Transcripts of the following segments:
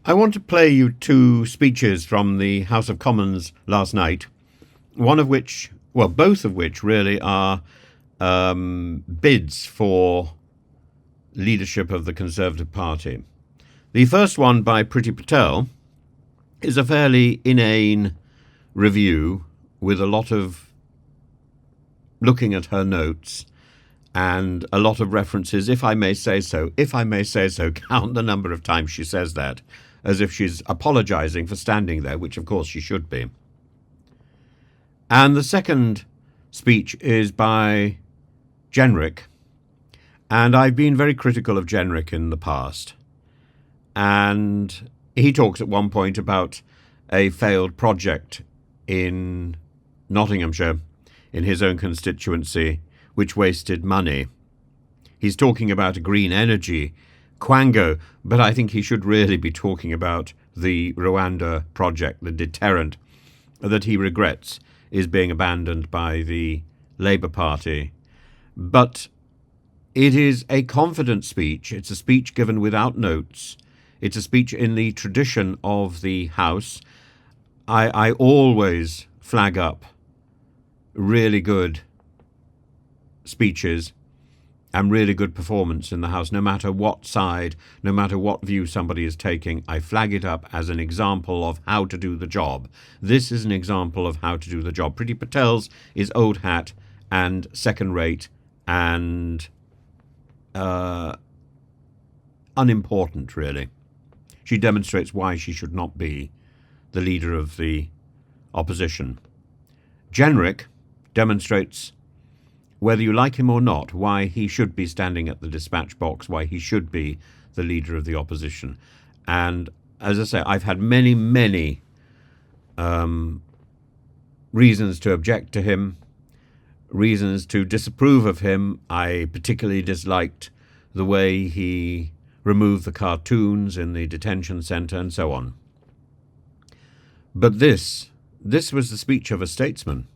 I want to play you two speeches from the House of Commons last night, one of which, well, both of which really are bids for leadership of the Conservative Party. The first one by Priti Patel is a fairly inane review with a lot of looking at her notes and a lot of references, if I may say so, count the number of times she says that, as if she's apologising for standing there, which of course she should be. And the second speech is by Jenrick, and I've been very critical of Jenrick in the past. And he talks at one point about a failed project in Nottinghamshire, in his own constituency, which wasted money. He's talking about a green energy quango, but I think he should really be talking about the Rwanda project, the deterrent that he regrets is being abandoned by the Labour Party. But it is a confident speech. It's a speech given without notes. It's a speech in the tradition of the House. I always flag up really good speeches and really good performance in the House, no matter what side, no matter what view somebody is taking. I flag it up as an example of how to do the job. This is an example of how to do the job. Priti Patel's is old hat and second rate and unimportant, really. She demonstrates why she should not be the leader of the opposition. Jenrick demonstrates, whether you like him or not, why he should be standing at the dispatch box, why he should be the leader of the opposition. And as I say, I've had many reasons to object to him, reasons to disapprove of him. I particularly disliked the way he removed the cartoons in the detention centre and so on. But this was the speech of a statesman.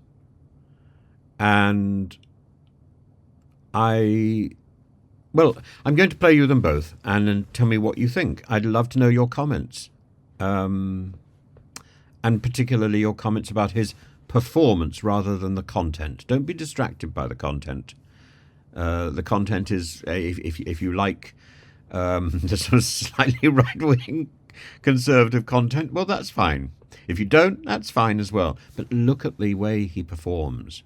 And I'm going to play you them both and then tell me what you think. I'd love to know your comments, and particularly your comments about his performance rather than the content. Don't be distracted by the content. The content is, if you like the sort of slightly right-wing conservative content, well, that's fine. If you don't, that's fine as well. But look at the way he performs.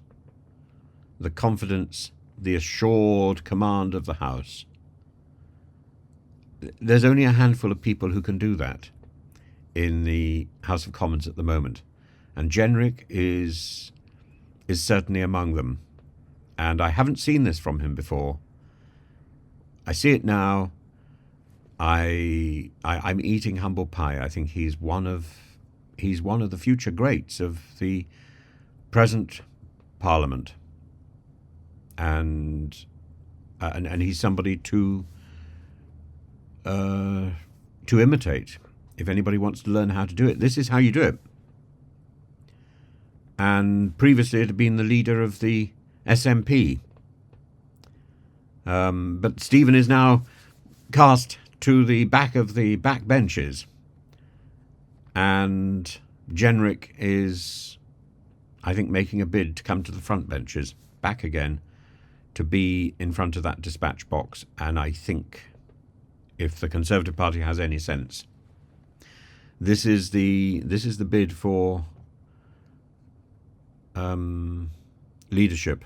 The confidence, the assured command of the House. There's only a handful of people who can do that in the House of Commons at the moment. And Jenrick is certainly among them. And I haven't seen this from him before. I see it now. I'm eating humble pie. I think he's one of the future greats of the present Parliament. And he's somebody to imitate. If anybody wants to learn how to do it, this is how you do it. And previously it had been the leader of the SNP. But Stephen is now cast to the back of the back benches. And Jenrick is, I think, making a bid to come to the front benches, back again, to be in front of that dispatch box. And I think, if the Conservative Party has any sense, this is the bid for leadership.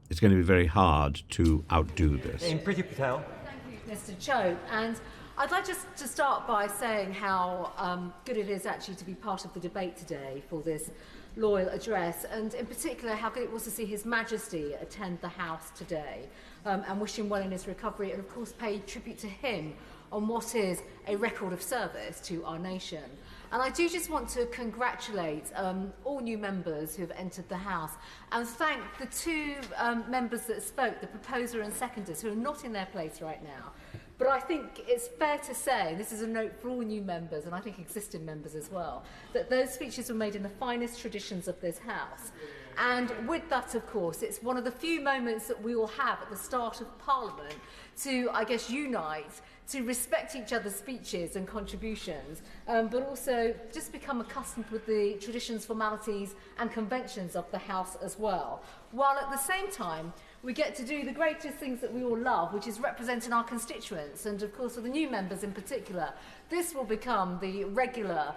It's going to be very hard to outdo this. In Priti Patel. Thank you, Mr. Cho. And I'd like just to start by saying how good it is actually to be part of the debate today for this loyal address, and in particular how good it was to see His Majesty attend the House today, and wish him well in his recovery, and of course pay tribute to him on what is a record of service to our nation. And I do just want to congratulate all new members who have entered the House, and thank the two members that spoke, the proposer and seconders, who are not in their place right now. But I think it's fair to say, this is a note for all new members, and I think existing members as well, that those speeches were made in the finest traditions of this House. And with that, of course, it's one of the few moments that we will have at the start of Parliament to, I guess, unite, to respect each other's speeches and contributions, but also just become accustomed with the traditions, formalities and conventions of the House as well, while at the same time we get to do the greatest things that we all love, which is representing our constituents. And of course, for the new members in particular, this will become the regular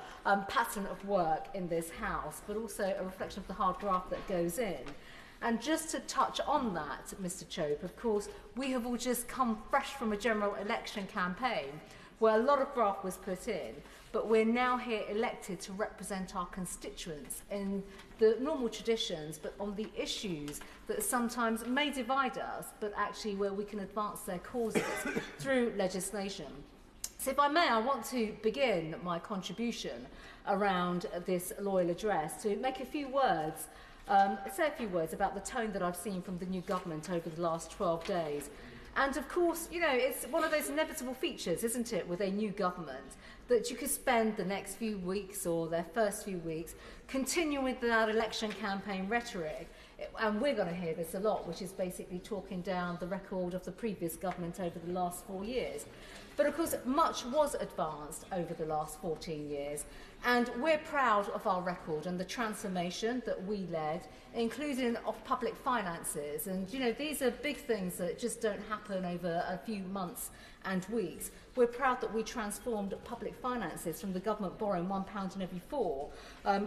pattern of work in this House, but also a reflection of the hard graft that goes in. And just to touch on that, Mr. Chope, of course, we have all just come fresh from a general election campaign where a lot of graft was put in, but we're now here elected to represent our constituents in the normal traditions, but on the issues that sometimes may divide us, but actually where we can advance their causes through legislation. So if I may, I want to begin my contribution around this loyal address to make a few words, say a few words about the tone that I've seen from the new government over the last 12 days. And of course, you know, it's one of those inevitable features, isn't it, with a new government, that you could spend the next few weeks or their first few weeks continuing with that election campaign rhetoric. And we're going to hear this a lot, which is basically talking down the record of the previous government over the last 4 years. But of course, much was advanced over the last 14 years. And we're proud of our record and the transformation that we led, including of public finances. And, you know, these are big things that just don't happen over a few months and weeks. We're proud that we transformed public finances from the government borrowing £1 in every 4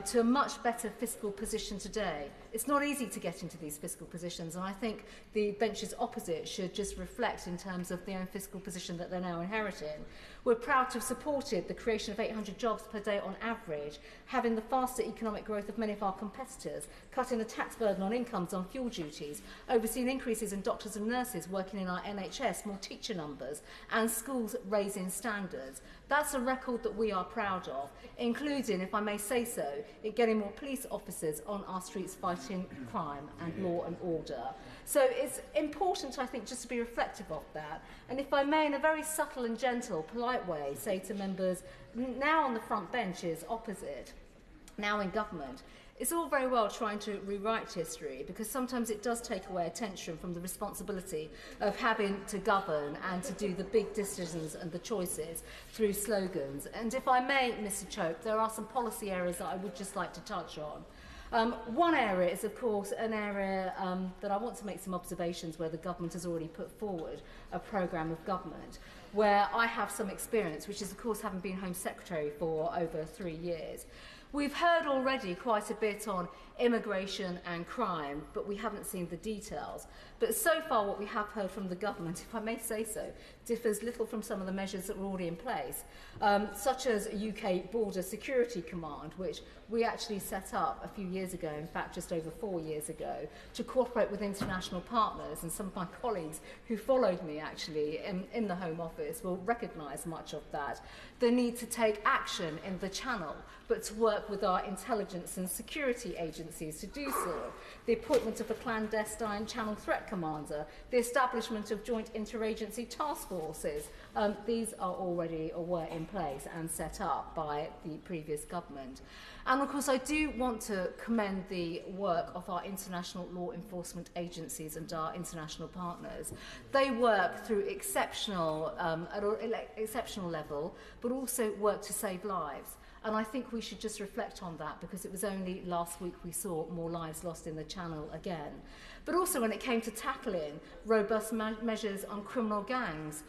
to a much better fiscal position today. It's not easy to get into these fiscal positions, and I think the benches opposite should just reflect in terms of their own fiscal position that they're now inheriting. We're proud to have supported the creation of 800 jobs per day on average, having the faster economic growth of many of our competitors, cutting the tax burden on incomes on fuel duties, overseeing increases in doctors and nurses working in our NHS, more teacher numbers, and schools raising standards. That's a record that we are proud of, including, if I may say so, in getting more police officers on our streets fighting crime and law and order. So it's important, I think, just to be reflective of that. And if I may, in a very subtle and gentle, polite way, say to members now on the front benches opposite, now in government, it's all very well trying to rewrite history, because sometimes it does take away attention from the responsibility of having to govern and to do the big decisions and the choices through slogans. And if I may, Mr. Chope, there are some policy areas that I would just like to touch on. One area is, of course, an area that I want to make some observations where the government has already put forward a programme of government, where I have some experience, which is, of course, having been Home Secretary for over 3 years. We've heard already quite a bit on immigration and crime, but we haven't seen the details. But so far what we have heard from the government, if I may say so, differs little from some of the measures that were already in place, such as a UK Border Security Command, which we actually set up a few years ago, in fact just over 4 years ago, to cooperate with international partners. And some of my colleagues who followed me actually in the Home Office will recognise much of that. The need to take action in the Channel, but to work with our intelligence and security agencies to do so. The appointment of a clandestine Channel Threat Commander, the establishment of joint interagency task forces. These are already or were in place and set up by the previous government. And of course, I do want to commend the work of our international law enforcement agencies and our international partners. They work through exceptional, at an exceptional level, but also work to save lives. And I think we should just reflect on that, because it was only last week we saw more lives lost in the Channel again. But also when it came to tackling robust measures on criminal gangs,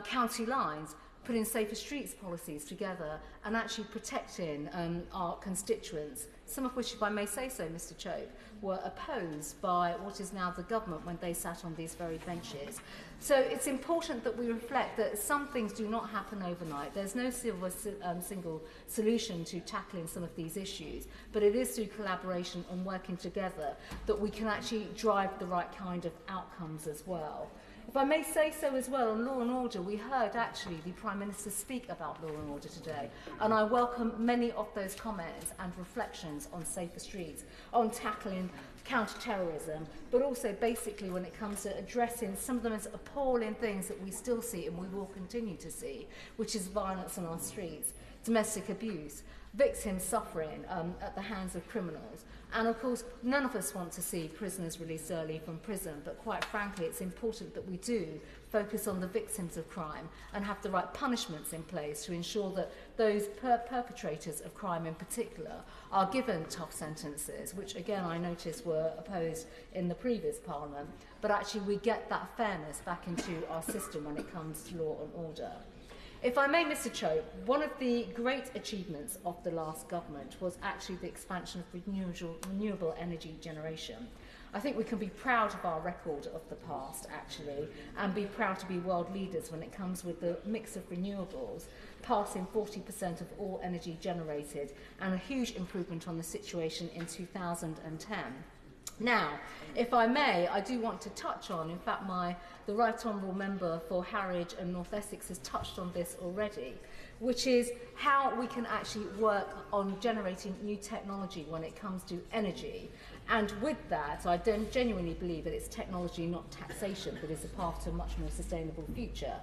county lines, putting safer streets policies together and actually protecting our constituents, some of which, if I may say so, Mr. Chope, were opposed by what is now the government when they sat on these very benches. So it's important that we reflect that some things do not happen overnight. There's no single solution to tackling some of these issues, but it is through collaboration and working together that we can actually drive the right kind of outcomes as well. If I may say so as well, on law and order, we heard actually the Prime Minister speak about law and order today, and I welcome many of those comments and reflections on safer streets, on tackling counter-terrorism, but also basically when it comes to addressing some of the most appalling things that we still see and we will continue to see, which is violence on our streets. domestic abuse, victims suffering at the hands of criminals. And of course, none of us want to see prisoners released early from prison, but quite frankly, it's important that we do focus on the victims of crime and have the right punishments in place to ensure that those perpetrators of crime in particular are given tough sentences, which again I noticed were opposed in the previous Parliament, but actually we get that fairness back into our system when it comes to law and order. If I may, Mr. Chope, one of the great achievements of the last government was actually the expansion of renewable energy generation. I think we can be proud of our record of the past, actually, and be proud to be world leaders when it comes with the mix of renewables, passing 40% of all energy generated, and a huge improvement on the situation in 2010. Now, if I may, I do want to touch on, in fact, the Right Honourable Member for Harwich and North Essex has touched on this already, which is how we can actually work on generating new technology when it comes to energy. And with that, I genuinely believe that it's technology, not taxation, that is a path to a much more sustainable future.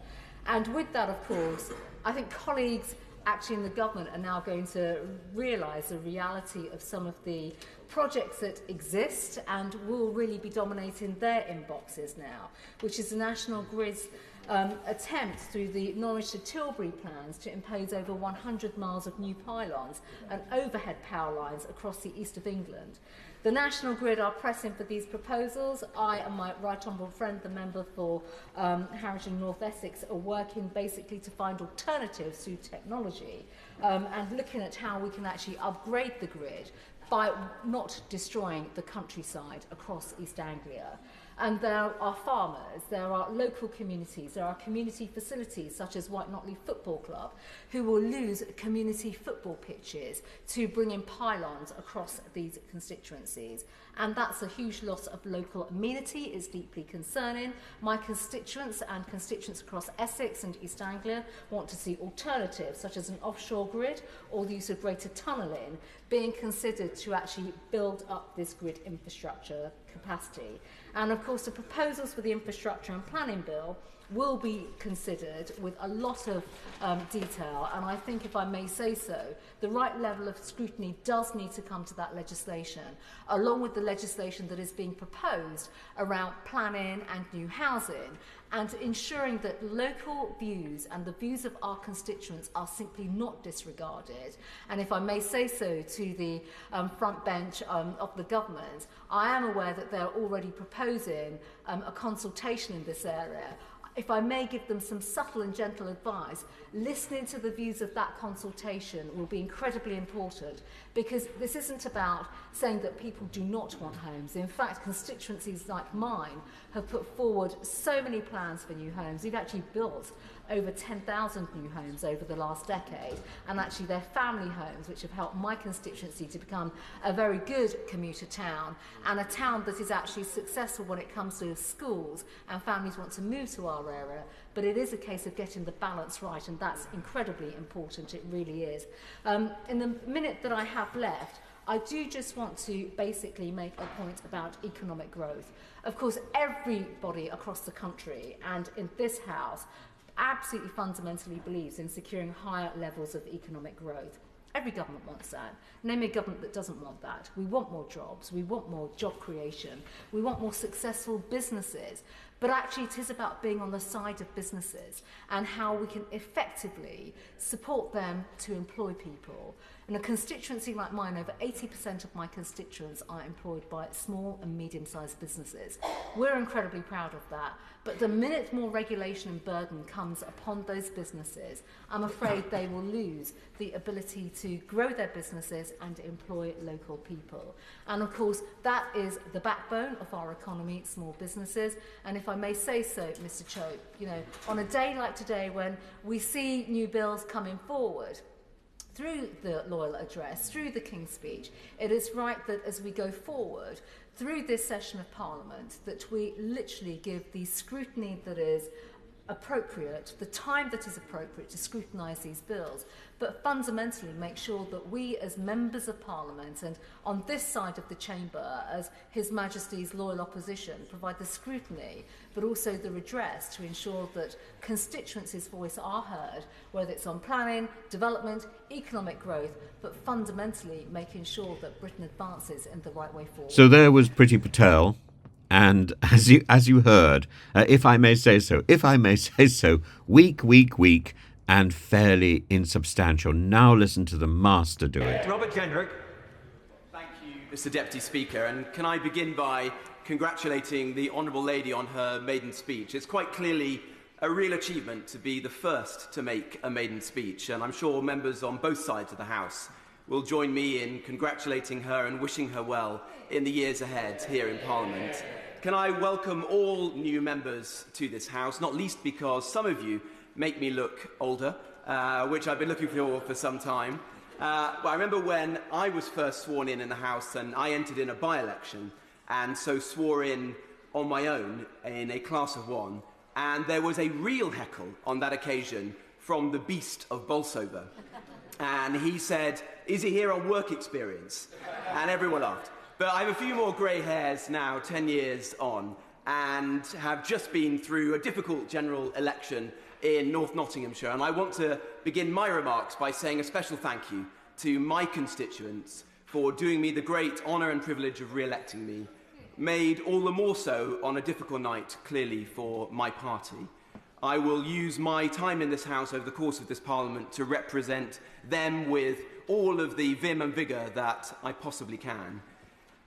And with that, of course, I think colleagues actually in the government are now going to realise the reality of some of the projects that exist and will really be dominating their inboxes now, which is the National Grid's attempt through the Norwich to Tilbury plans to impose over 100 miles of new pylons and overhead power lines across the east of England. The National Grid are pressing for these proposals. I and my right honourable friend, the member for Harwich and North Essex, are working basically to find alternatives through technology and looking at how we can actually upgrade the grid by not destroying the countryside across East Anglia. And there are farmers, there are local communities, there are community facilities such as White Notley Football Club who will lose community football pitches to bring in pylons across these constituencies. And that's a huge loss of local amenity. It's deeply concerning. My constituents and constituents across Essex and East Anglia want to see alternatives such as an offshore grid or the use of greater tunnelling being considered to actually build up this grid infrastructure capacity. And of course, the proposals for the infrastructure and planning bill will be considered with a lot of detail, and I think, if I may say so, the right level of scrutiny does need to come to that legislation, along with the legislation that is being proposed around planning and new housing, and ensuring that local views and the views of our constituents are simply not disregarded. And if I may say so to the front bench of the government, I am aware that they're already proposing a consultation in this area. If I may give them some subtle and gentle advice, listening to the views of that consultation will be incredibly important, because this isn't about saying that people do not want homes. In fact, constituencies like mine have put forward so many plans for new homes. We've actually built over 10,000 new homes over the last decade, and actually they're family homes which have helped my constituency to become a very good commuter town, and a town that is actually successful when it comes to schools and families want to move to our area. But it is a case of getting the balance right, and that's incredibly important. It really is. In the minute that I have left, I do just want to basically make a point about economic growth. Of course, everybody across the country and in this House absolutely fundamentally believes in securing higher levels of economic growth. Every government wants that. Name a government that doesn't want that. We want more jobs. We want more job creation. We want more successful businesses. But actually, it is about being on the side of businesses and how we can effectively support them to employ people. In a constituency like mine, over 80% of my constituents are employed by small and medium-sized businesses. We're incredibly proud of that. But the minute more regulation and burden comes upon those businesses, I'm afraid they will lose the ability to grow their businesses and employ local people. And of course, that is the backbone of our economy, small businesses. And if I may say so, Mr. Chope, on a day like today when we see new bills coming forward, through the Loyal Address, through the King's Speech, it is right that as we go forward through this session of Parliament, that we literally give the scrutiny that is appropriate, the time that is appropriate to scrutinise these bills, but fundamentally make sure that we as members of Parliament and on this side of the chamber as His Majesty's loyal opposition provide the scrutiny but also the redress to ensure that constituencies' voice are heard, whether it's on planning, development, economic growth, but fundamentally making sure that Britain advances in the right way forward. So there was Priti Patel. And as you heard, if I may say so, weak, and fairly insubstantial. Now listen to the master do it. Robert Jenrick. Thank you, Mr. Deputy Speaker. And can I begin by congratulating the Honourable Lady on her maiden speech? It's quite clearly a real achievement to be the first to make a maiden speech, and I'm sure members on both sides of the House will join me in congratulating her and wishing her well in the years ahead here in Parliament. Can I welcome all new members to this House, not least because some of you make me look older, which I've been looking for some time. But I remember when I was first sworn in the House and I entered in a by-election and so swore in on my own in a class of one, and there was a real heckle on that occasion from the beast of Bolsover. And he said, "Is he here on work experience?" And everyone laughed. But I have a few more grey hairs now, 10 years on, and have just been through a difficult general election in North Nottinghamshire. And I want to begin my remarks by saying a special thank you to my constituents for doing me the great honour and privilege of re-electing me, made all the more so on a difficult night, clearly, for my party. I will use my time in this House over the course of this Parliament to represent them with all of the vim and vigour that I possibly can.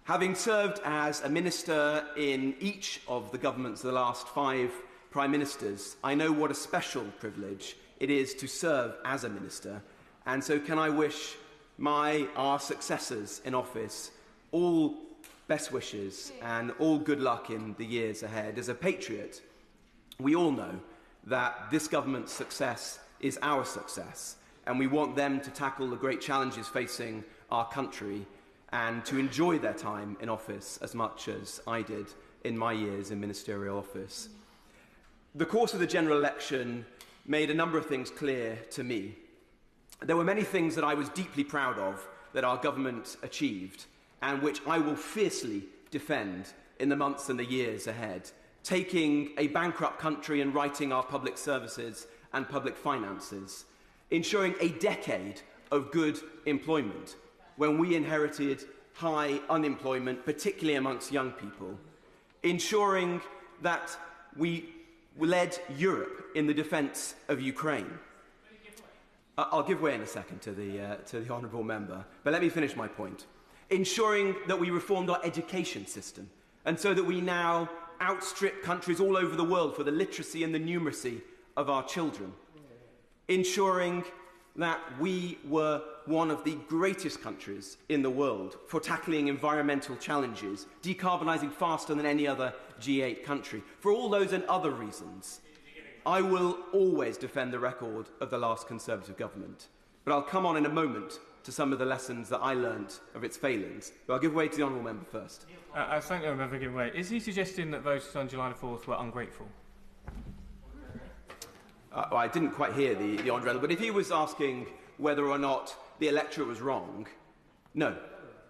Having served as a minister in each of the governments of the last 5 Prime Ministers, I know what a special privilege it is to serve as a minister. And so can I wish our successors in office all best wishes and all good luck in the years ahead. As a patriot, we all know that this government's success is our success, and we want them to tackle the great challenges facing our country and to enjoy their time in office as much as I did in my years in ministerial office. The course of the general election made a number of things clear to me. There were many things that I was deeply proud of that our government achieved and which I will fiercely defend in the months and the years ahead, taking a bankrupt country and righting our public services and public finances, ensuring a decade of good employment when we inherited high unemployment, particularly amongst young people, ensuring that we led Europe in the defence of Ukraine. I'll give way in a second to the honourable member, but let me finish my point. Ensuring that we reformed our education system, and so that we now outstrip countries all over the world for the literacy and the numeracy of our children. Ensuring that we were one of the greatest countries in the world for tackling environmental challenges, decarbonising faster than any other G8 country. For all those and other reasons, I will always defend the record of the last Conservative government. But I'll come on in a moment to some of the lessons that I learnt of its failings. But I'll give way to the honourable member first. I thank the member for giving way. Is he suggesting that voters on July the 4th were ungrateful? I didn't quite hear the honourable, but if he was asking whether or not the electorate was wrong, no.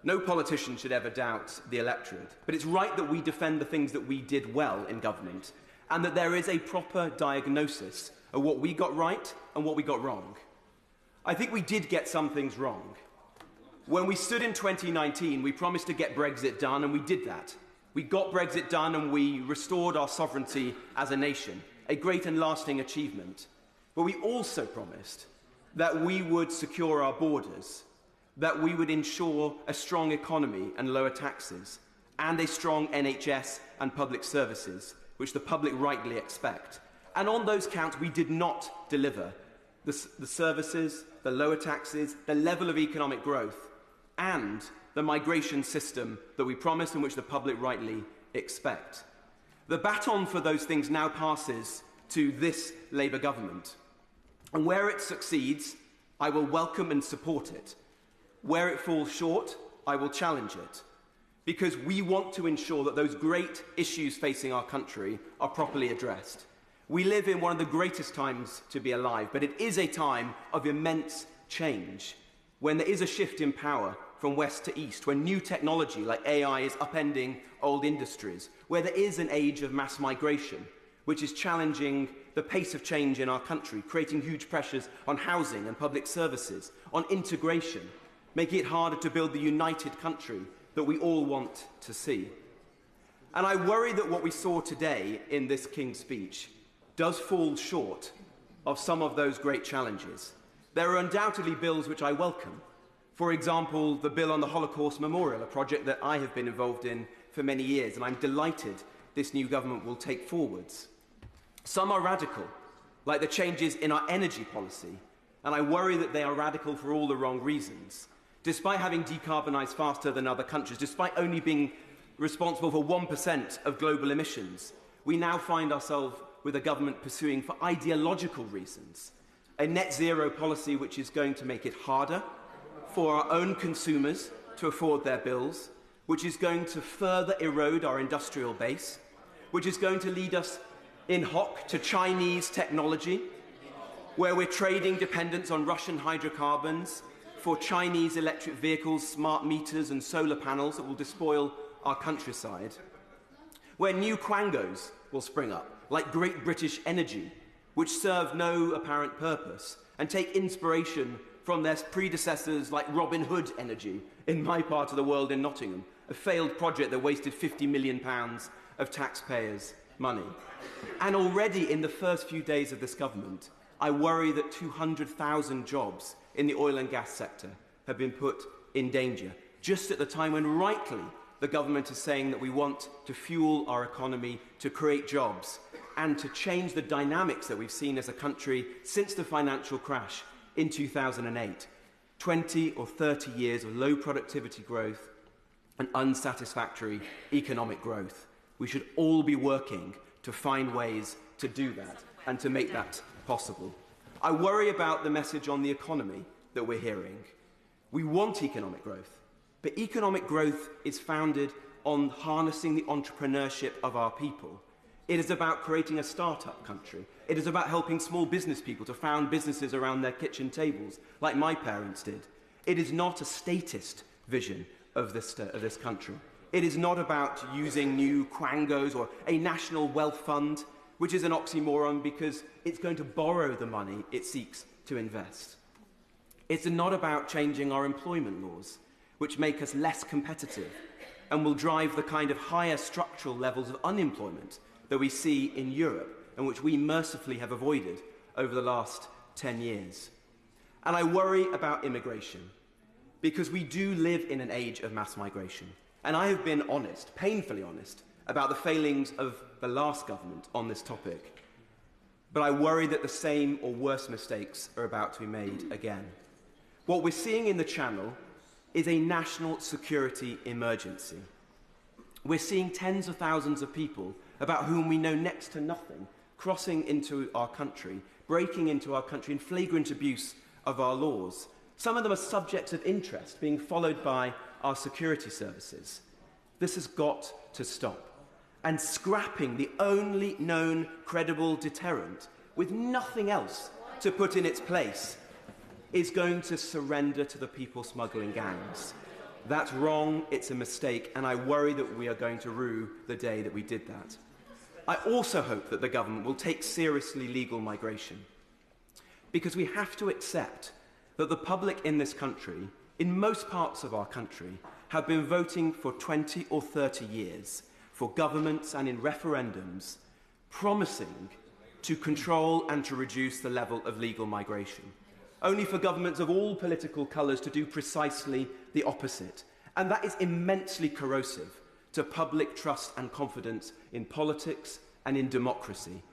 No politician should ever doubt the electorate. But it's right that we defend the things that we did well in government, and that there is a proper diagnosis of what we got right and what we got wrong. I think we did get some things wrong. When we stood in 2019, we promised to get Brexit done, and we did that. We got Brexit done, and we restored our sovereignty as a nation, a great and lasting achievement. But we also promised that we would secure our borders, that we would ensure a strong economy and lower taxes, and a strong NHS and public services, which the public rightly expect. And on those counts, we did not deliver the services, the lower taxes, the level of economic growth, and the migration system that we promised and which the public rightly expect. The baton for those things now passes to this Labour government. And where it succeeds, I will welcome and support it. Where it falls short, I will challenge it. Because we want to ensure that those great issues facing our country are properly addressed. We live in one of the greatest times to be alive, but it is a time of immense change, when there is a shift in power from west to east, when new technology like AI is upending old industries, where there is an age of mass migration, which is challenging the pace of change in our country, creating huge pressures on housing and public services, on integration, making it harder to build the united country that we all want to see. And I worry that what we saw today in this King's speech does fall short of some of those great challenges. There are undoubtedly bills which I welcome. For example, the bill on the Holocaust Memorial, a project that I have been involved in for many years, and I'm delighted this new government will take forwards. Some are radical, like the changes in our energy policy, and I worry that they are radical for all the wrong reasons. Despite having decarbonised faster than other countries, despite only being responsible for 1% of global emissions, we now find ourselves with a government pursuing, for ideological reasons, a net zero policy which is going to make it harder for our own consumers to afford their bills, which is going to further erode our industrial base, which is going to lead us in hock to Chinese technology, where we're trading dependence on Russian hydrocarbons for Chinese electric vehicles, smart meters and solar panels that will despoil our countryside, where new quangos will spring up, like Great British Energy, which serve no apparent purpose and take inspiration from their predecessors like Robin Hood Energy in my part of the world in Nottingham, a failed project that wasted £50 million of taxpayers' money. And already in the first few days of this government, I worry that 200,000 jobs in the oil and gas sector have been put in danger, just at the time when rightly the government is saying that we want to fuel our economy, to create jobs, and to change the dynamics that we've seen as a country since the financial crash in 2008. 20 or 30 years of low productivity growth and unsatisfactory economic growth. We should all be working to find ways to do that and to make that possible. I worry about the message on the economy that we're hearing. We want economic growth, but economic growth is founded on harnessing the entrepreneurship of our people. It is about creating a start-up country. It is about helping small business people to found businesses around their kitchen tables, like my parents did. It is not a statist vision of this country. It is not about using new quangos or a national wealth fund, which is an oxymoron because it's going to borrow the money it seeks to invest. It's not about changing our employment laws, which make us less competitive and will drive the kind of higher structural levels of unemployment that we see in Europe and which we mercifully have avoided over the last 10 years. And I worry about immigration because we do live in an age of mass migration. And I have been honest, painfully honest, about the failings of the last government on this topic. But I worry that the same or worse mistakes are about to be made again. What we're seeing in the Channel is a national security emergency. We're seeing tens of thousands of people about whom we know next to nothing crossing into our country, breaking into our country in flagrant abuse of our laws. Some of them are subjects of interest being followed by our security services. This has got to stop. And scrapping the only known credible deterrent with nothing else to put in its place is going to surrender to the people smuggling gangs. That's wrong, it's a mistake, and I worry that we are going to rue the day that we did that. I also hope that the government will take seriously legal migration, because we have to accept that the public in this country, in most parts of our country, have been voting for 20 or 30 years for governments and in referendums promising to control and to reduce the level of legal migration, only for governments of all political colours to do precisely the opposite. And that is immensely corrosive to public trust and confidence in politics and in democracy.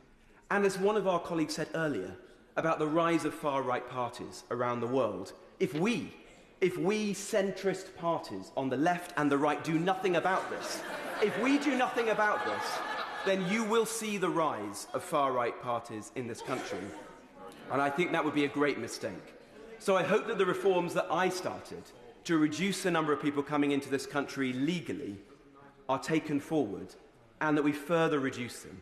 And as one of our colleagues said earlier about the rise of far-right parties around the world, if we centrist parties on the left and the right do nothing about this, if we do nothing about this, then you will see the rise of far-right parties in this country. And I think that would be a great mistake. So I hope that the reforms that I started to reduce the number of people coming into this country legally are taken forward and that we further reduce them.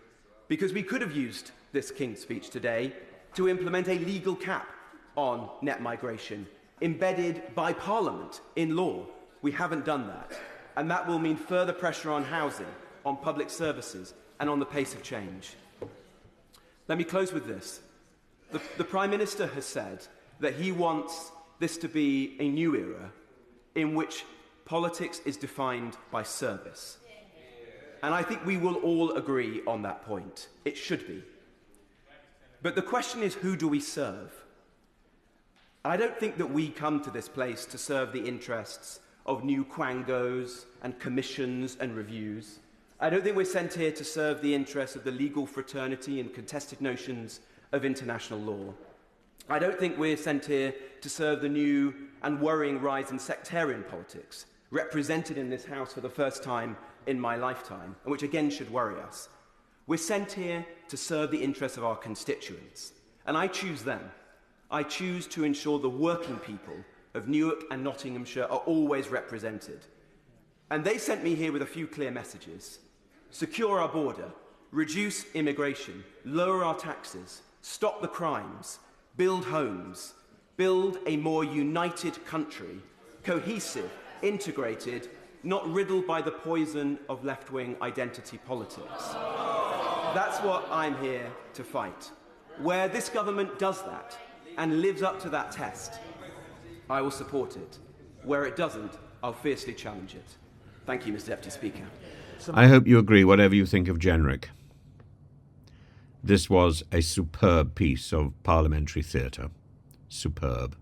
Because we could have used this King's speech today, to implement a legal cap on net migration, embedded by Parliament in law. We haven't done that. And that will mean further pressure on housing, on public services, and on the pace of change. Let me close with this. The Prime Minister has said that he wants this to be a new era in which politics is defined by service. And I think we will all agree on that point. It should be. But the question is, who do we serve? I don't think that we come to this place to serve the interests of new quangos and commissions and reviews. I don't think we're sent here to serve the interests of the legal fraternity and contested notions of international law. I don't think we're sent here to serve the new and worrying rise in sectarian politics, represented in this House for the first time in my lifetime, and which again should worry us. We're sent here to serve the interests of our constituents, and I choose them. I choose to ensure the working people of Newark and Nottinghamshire are always represented. And they sent me here with a few clear messages. Secure our border, reduce immigration, lower our taxes, stop the crimes, build homes, build a more united country, cohesive, integrated, not riddled by the poison of left-wing identity politics. That's what I'm here to fight. Where this government does that and lives up to that test, I will support it. Where it doesn't, I'll fiercely challenge it. Thank you, Mr. Deputy Speaker. I hope you agree, whatever you think of Jenrick. This was a superb piece of parliamentary theatre. Superb.